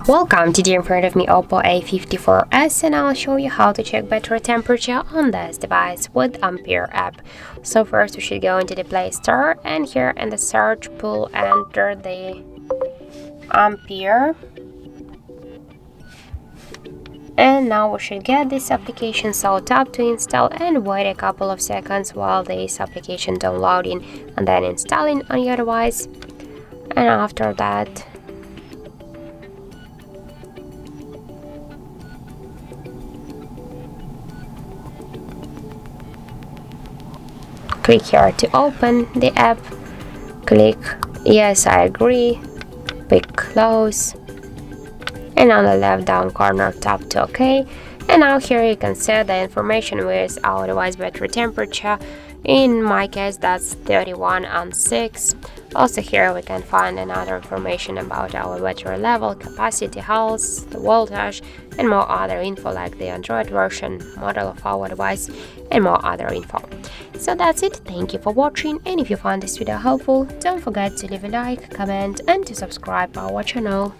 Welcome to the in front of me Oppo A54s, and I'll show you how to check battery temperature on this device with Ampere app. So first we should go into the Play Store, and here in the search pool enter the Ampere. And now we should get this application, so tap to install and wait a couple of seconds while this application downloading and then installing on your device. And after that, click here to open the app, click yes I agree, click close, and on the left down corner tap to OK. And now here you can set the information with our device battery temperature. In my case that's 31 and 6. Also here we can find another information about our battery level, capacity, health, the voltage, and more other info like the Android version, model of our device, and more other info. So that's it, thank you for watching, and if you found this video helpful, don't forget to leave a like, comment, and to subscribe our channel.